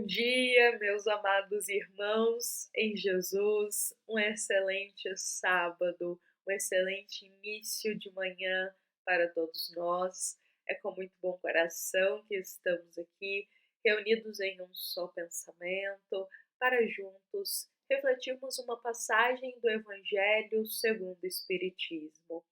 Bom dia, meus amados irmãos em Jesus. Um excelente sábado, um excelente início de manhã para todos nós. É com muito bom coração que estamos aqui, reunidos em um só pensamento, para juntos refletirmos uma passagem do Evangelho segundo o Espiritismo.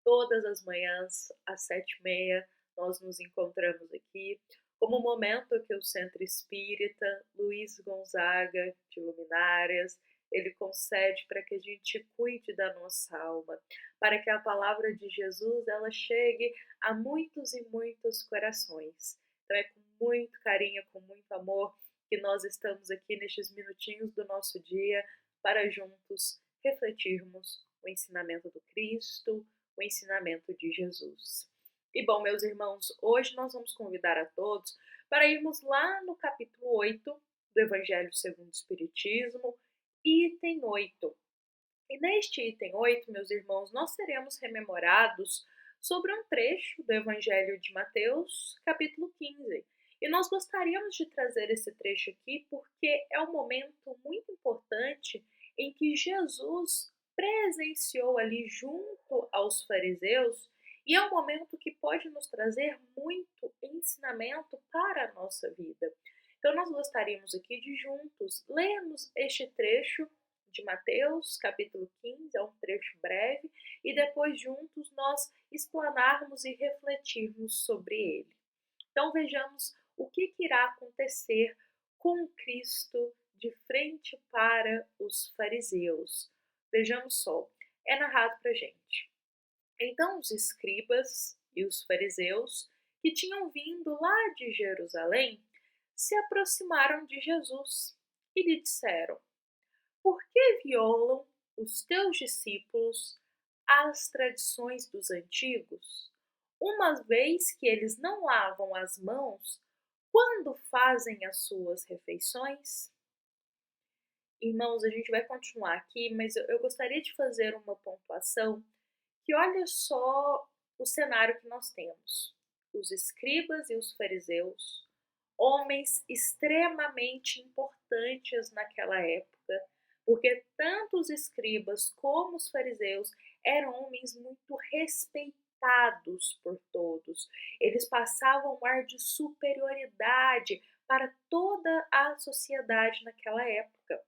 Todas as manhãs, às 7h30, nós nos encontramos aqui, como um momento que o Centro Espírita Luiz Gonzaga de Luminárias, ele concede para que a gente cuide da nossa alma, para que a palavra de Jesus ela chegue a muitos e muitos corações. Então é com muito carinho, com muito amor, que nós estamos aqui nestes minutinhos do nosso dia para juntos refletirmos o ensinamento do Cristo, o ensinamento de Jesus. E bom, meus irmãos, hoje nós vamos convidar a todos para irmos lá no capítulo 8 do Evangelho segundo o Espiritismo, item 8. E neste item 8, meus irmãos, nós seremos rememorados sobre um trecho do Evangelho de Mateus, capítulo 15. E nós gostaríamos de trazer esse trecho aqui porque é um momento muito importante em que Jesus presenciou ali junto aos fariseus e é um momento que pode nos trazer muito ensinamento para a nossa vida. Então nós gostaríamos aqui de juntos lermos este trecho de Mateus, capítulo 15, é um trecho breve, e depois juntos nós explanarmos e refletirmos sobre ele. Então vejamos o que irá acontecer com Cristo de frente para os fariseus. Vejamos só, é narrado para a gente. Então os escribas e os fariseus, que tinham vindo lá de Jerusalém, se aproximaram de Jesus e lhe disseram: por que violam os teus discípulos as tradições dos antigos, uma vez que eles não lavam as mãos quando fazem as suas refeições? Irmãos, a gente vai continuar aqui, mas eu gostaria de fazer uma pontuação que olha só o cenário que nós temos. Os escribas e os fariseus, homens extremamente importantes naquela época, porque tanto os escribas como os fariseus eram homens muito respeitados por todos. Eles passavam um ar de superioridade para toda a sociedade naquela época.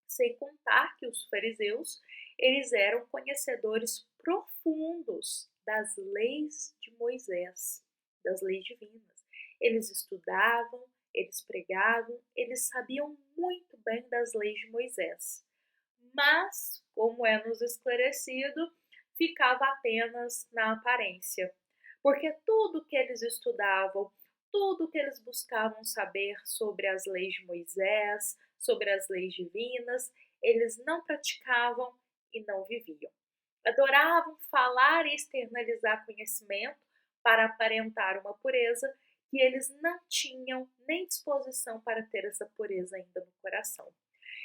Sem contar que os fariseus, eles eram conhecedores profundos das leis de Moisés, das leis divinas. Eles estudavam, eles pregavam, eles sabiam muito bem das leis de Moisés. Mas, como é nos esclarecido, ficava apenas na aparência. Porque tudo que eles estudavam, tudo que eles buscavam saber sobre as leis de Moisés, sobre as leis divinas, eles não praticavam e não viviam. Adoravam falar e externalizar conhecimento para aparentar uma pureza que eles não tinham nem disposição para ter essa pureza ainda no coração.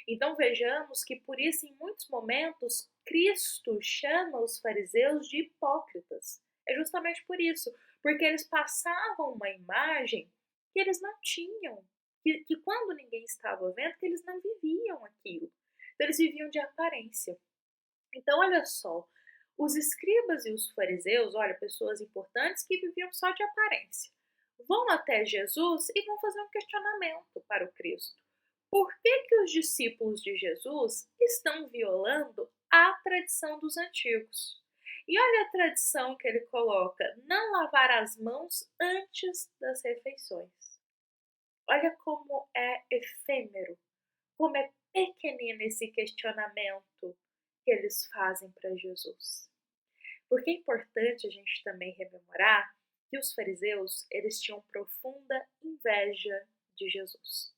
Então vejamos que por isso, em muitos momentos, Cristo chama os fariseus de hipócritas. É justamente por isso, porque eles passavam uma imagem que eles não tinham, que quando ninguém estava vendo, que eles não viviam aquilo. Então eles viviam de aparência. Então olha só, os escribas e os fariseus, olha, pessoas importantes que viviam só de aparência, vão até Jesus e vão fazer um questionamento para o Cristo. Por que os discípulos de Jesus estão violando a tradição dos antigos? E olha a tradição que ele coloca: não lavar as mãos antes das refeições. Olha como é efêmero, como é pequenino esse questionamento que eles fazem para Jesus. Porque é importante a gente também rememorar que os fariseus, eles tinham profunda inveja de Jesus.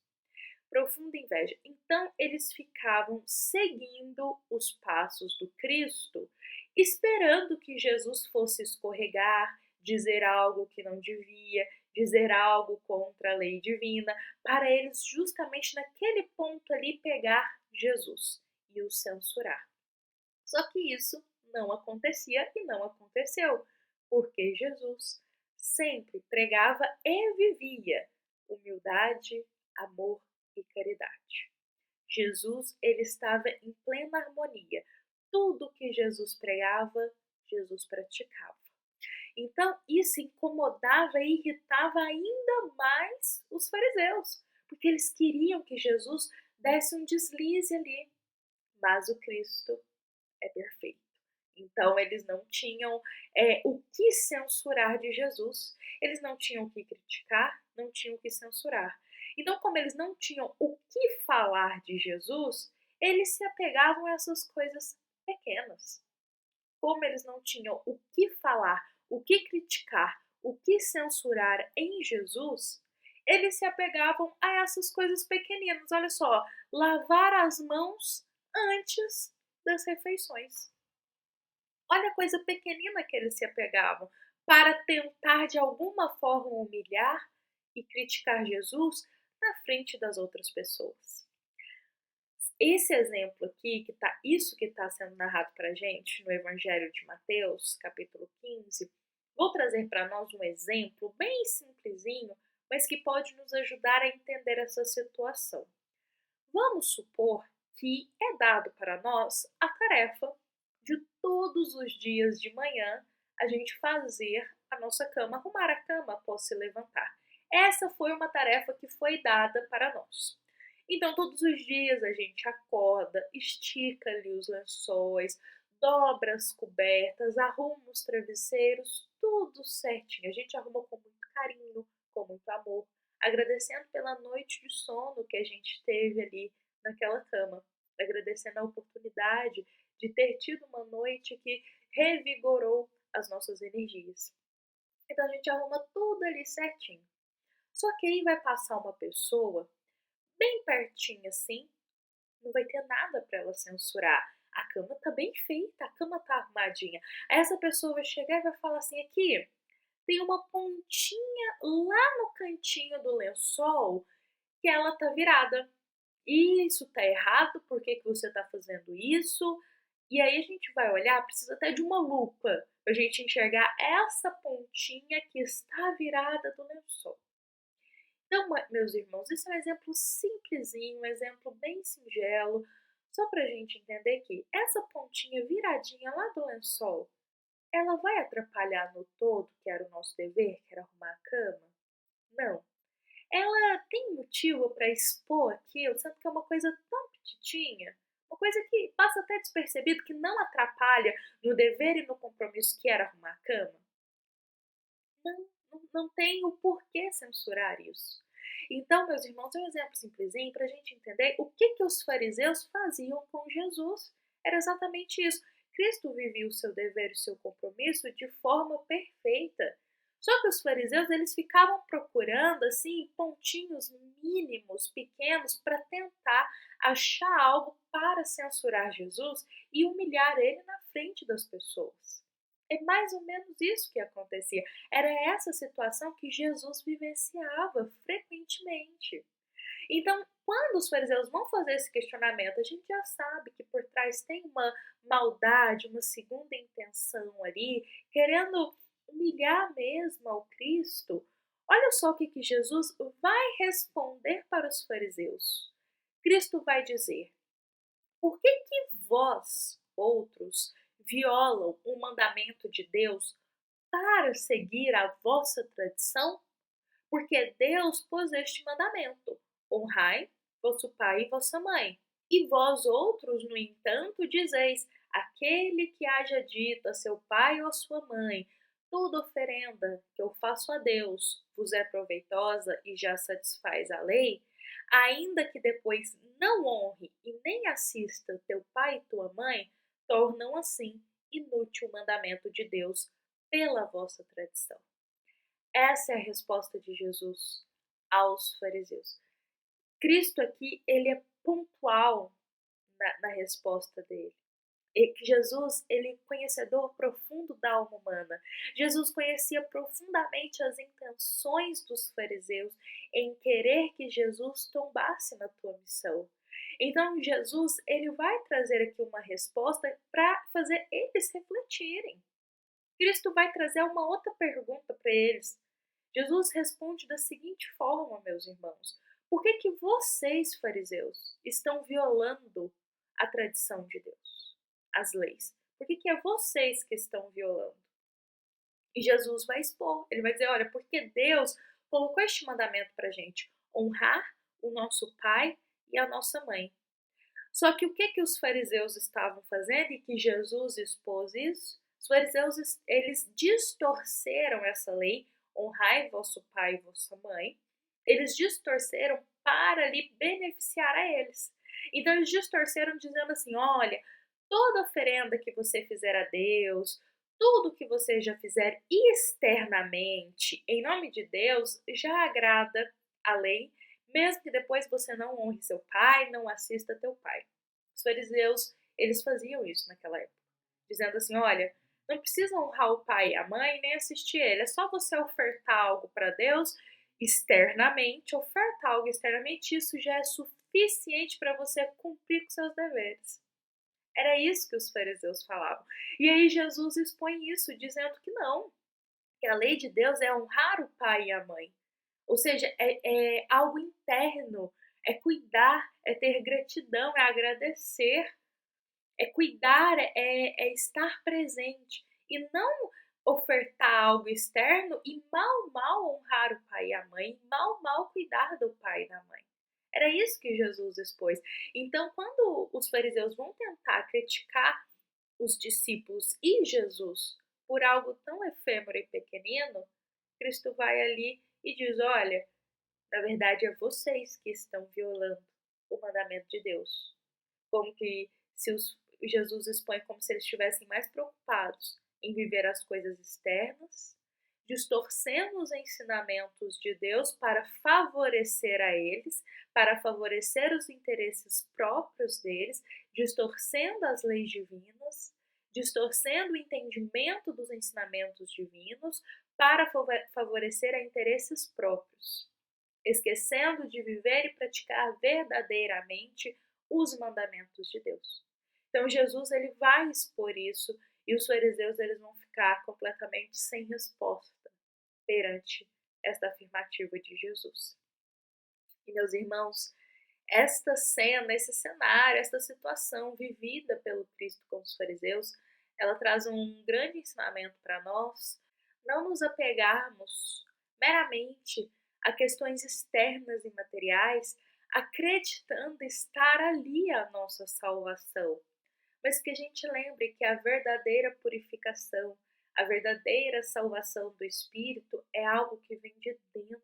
Profunda inveja. Então, eles ficavam seguindo os passos do Cristo, esperando que Jesus fosse escorregar, dizer algo que não devia, dizer algo contra a lei divina, para eles justamente naquele ponto ali pegar Jesus e o censurar. Só que isso não acontecia e não aconteceu, porque Jesus sempre pregava e vivia humildade, amor e caridade. Jesus, ele estava em plena harmonia. Tudo que Jesus pregava, Jesus praticava. Então, isso incomodava e irritava ainda mais os fariseus, porque eles queriam que Jesus desse um deslize ali. Mas o Cristo é perfeito. Então, eles não tinham o que censurar de Jesus, eles não tinham o que criticar, não tinham o que censurar. Então, como eles não tinham o que falar de Jesus, eles se apegavam a essas coisas pequenas. Como eles não tinham o que falar, o que criticar, o que censurar em Jesus, eles se apegavam a essas coisas pequeninas. Olha só, lavar as mãos antes das refeições. Olha a coisa pequenina que eles se apegavam para tentar de alguma forma humilhar e criticar Jesus na frente das outras pessoas. Esse exemplo aqui, isso que está sendo narrado para a gente no Evangelho de Mateus, capítulo 15, vou trazer para nós um exemplo bem simplesinho, mas que pode nos ajudar a entender essa situação. Vamos supor que é dado para nós a tarefa de todos os dias de manhã a gente fazer a nossa cama, arrumar a cama após se levantar. Essa foi uma tarefa que foi dada para nós. Então, todos os dias a gente acorda, estica ali os lençóis, dobra as cobertas, arruma os travesseiros, tudo certinho. A gente arruma com muito carinho, com muito amor, agradecendo pela noite de sono que a gente teve ali naquela cama, agradecendo a oportunidade de ter tido uma noite que revigorou as nossas energias. Então a gente arruma tudo ali certinho. Só que aí vai passar uma pessoa bem pertinho assim, não vai ter nada para ela censurar. A cama tá bem feita, a cama tá arrumadinha. Aí essa pessoa vai chegar e vai falar assim: aqui tem uma pontinha lá no cantinho do lençol que ela tá virada. Isso tá errado, por que você tá fazendo isso? E aí a gente vai olhar, precisa até de uma lupa pra gente enxergar essa pontinha que está virada do lençol. Então, meus irmãos, esse é um exemplo simplesinho, um exemplo bem singelo, só pra gente entender que essa pontinha viradinha lá do lençol, ela vai atrapalhar no todo, que era o nosso dever, que era arrumar a cama? Não. Ela tem motivo para expor aquilo, sendo que é uma coisa tão petitinha, uma coisa que passa até despercebido, que não atrapalha no dever e no compromisso que era arrumar a cama? Não tem o porquê censurar isso. Então, meus irmãos, é um exemplo simplesinho para a gente entender o que os fariseus faziam com Jesus. Era exatamente isso. Cristo vivia o seu dever e o seu compromisso de forma perfeita. Só que os fariseus, eles ficavam procurando assim pontinhos mínimos, pequenos, para tentar achar algo para censurar Jesus e humilhar ele na frente das pessoas. É mais ou menos isso que acontecia. Era essa situação que Jesus vivenciava frequentemente. Então, quando os fariseus vão fazer esse questionamento, a gente já sabe que por trás tem uma maldade, uma segunda intenção ali, querendo humilhar mesmo ao Cristo. Olha só o que Jesus vai responder para os fariseus. Cristo vai dizer: por que vós, outros, violam o mandamento de Deus para seguir a vossa tradição? Porque Deus pôs este mandamento: honrai vosso pai e vossa mãe. E vós outros, no entanto, dizeis: aquele que haja dito a seu pai ou a sua mãe, toda oferenda que eu faço a Deus vos é proveitosa e já satisfaz a lei, ainda que depois não honre e nem assista teu pai e tua mãe, tornam assim inútil o mandamento de Deus pela vossa tradição. Essa é a resposta de Jesus aos fariseus. Cristo aqui, ele é pontual na resposta dele. Jesus, ele é conhecedor profundo da alma humana. Jesus conhecia profundamente as intenções dos fariseus em querer que Jesus tombasse na tua missão. Então, Jesus, ele vai trazer aqui uma resposta para fazer eles refletirem. Cristo vai trazer uma outra pergunta para eles. Jesus responde da seguinte forma, meus irmãos: Por que que vocês, fariseus, estão violando a tradição de Deus, as leis? Por que que é vocês que estão violando? E Jesus vai expor, ele vai dizer, olha, porque Deus colocou este mandamento pra gente, honrar o nosso pai e a nossa mãe. Só que o que os fariseus estavam fazendo e que Jesus expôs isso? Os fariseus, eles distorceram essa lei, honrai vosso pai e vossa mãe. Eles distorceram para lhe beneficiar a eles. Então eles distorceram dizendo assim, olha, toda oferenda que você fizer a Deus, tudo que você já fizer externamente, em nome de Deus, já agrada a lei, mesmo que depois você não honre seu pai, não assista teu pai. Os fariseus, eles faziam isso naquela época, dizendo assim, olha, não precisa honrar o pai e a mãe, nem assistir ele, é só você ofertar algo para Deus externamente, ofertar algo externamente, isso já é suficiente para você cumprir com seus deveres. Era isso que os fariseus falavam. E aí Jesus expõe isso, dizendo que não, que a lei de Deus é honrar o pai e a mãe. Ou seja, é algo interno, é cuidar, é ter gratidão, é agradecer, é cuidar, é estar presente. E não ofertar algo externo e mal honrar o pai e a mãe, mal cuidar do pai e da mãe. Era isso que Jesus expôs. Então, quando os fariseus vão tentar criticar os discípulos e Jesus por algo tão efêmero e pequenino, Cristo vai ali e diz, olha, na verdade é vocês que estão violando o mandamento de Deus. Como que se Jesus expõe como se eles estivessem mais preocupados em viver as coisas externas, distorcendo os ensinamentos de Deus para favorecer a eles, para favorecer os interesses próprios deles, distorcendo as leis divinas, distorcendo o entendimento dos ensinamentos divinos para favorecer a interesses próprios, esquecendo de viver e praticar verdadeiramente os mandamentos de Deus. Então Jesus ele vai expor isso e os fariseus eles vão ficar completamente sem resposta perante esta afirmativa de Jesus. E meus irmãos, esta cena, esse cenário, esta situação vivida pelo Cristo com os fariseus, ela traz um grande ensinamento para nós, não nos apegarmos meramente a questões externas e materiais, acreditando estar ali a nossa salvação, mas que a gente lembre que a verdadeira purificação, a verdadeira salvação do Espírito é algo que vem de dentro,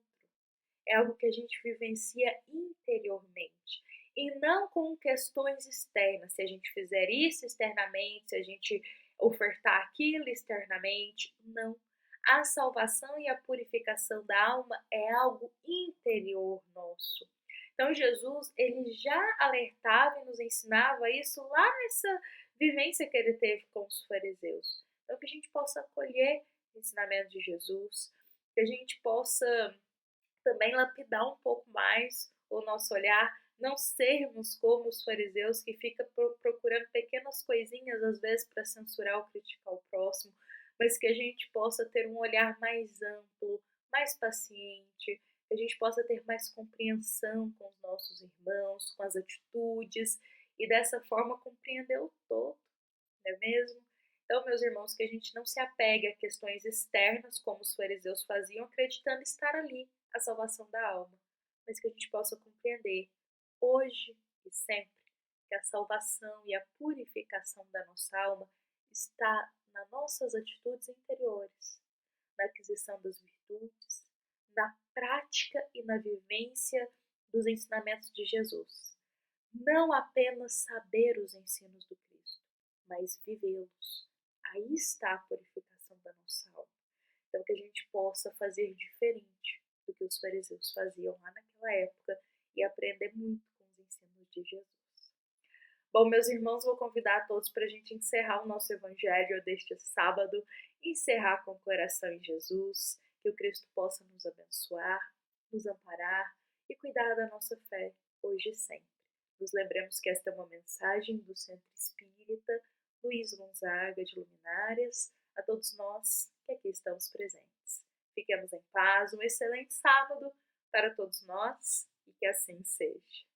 é algo que a gente vivencia interiormente e não com questões externas. Se a gente fizer isso externamente, se a gente ofertar aquilo externamente, não. A salvação e a purificação da alma é algo interior nosso. Então Jesus, ele já alertava e nos ensinava isso lá nessa vivência que ele teve com os fariseus. Então que a gente possa acolher o ensinamento de Jesus, que a gente possa também lapidar um pouco mais o nosso olhar, não sermos como os fariseus que ficam procurando pequenas coisinhas às vezes para censurar ou criticar o próximo, mas que a gente possa ter um olhar mais amplo, mais paciente, que a gente possa ter mais compreensão com os nossos irmãos, com as atitudes e dessa forma compreender o todo, não é mesmo? Então, meus irmãos, que a gente não se apegue a questões externas, como os fariseus faziam, acreditando estar ali a salvação da alma, mas que a gente possa compreender, hoje e sempre, que a salvação e a purificação da nossa alma está nas nossas atitudes interiores, na aquisição das virtudes, na prática e na vivência dos ensinamentos de Jesus. Não apenas saber os ensinos do Cristo, mas vivê-los. Aí está a purificação da nossa alma. Então que a gente possa fazer diferente do que os fariseus faziam lá naquela época e aprender muito com os ensinos de Jesus. Bom, meus irmãos, vou convidar a todos para a gente encerrar o nosso evangelho deste sábado, encerrar com o coração em Jesus, que o Cristo possa nos abençoar, nos amparar e cuidar da nossa fé hoje e sempre. Nos lembremos que esta é uma mensagem do Centro Espírita Luiz Gonzaga de Luminárias, a todos nós que aqui estamos presentes. Fiquemos em paz, um excelente sábado para todos nós e que assim seja.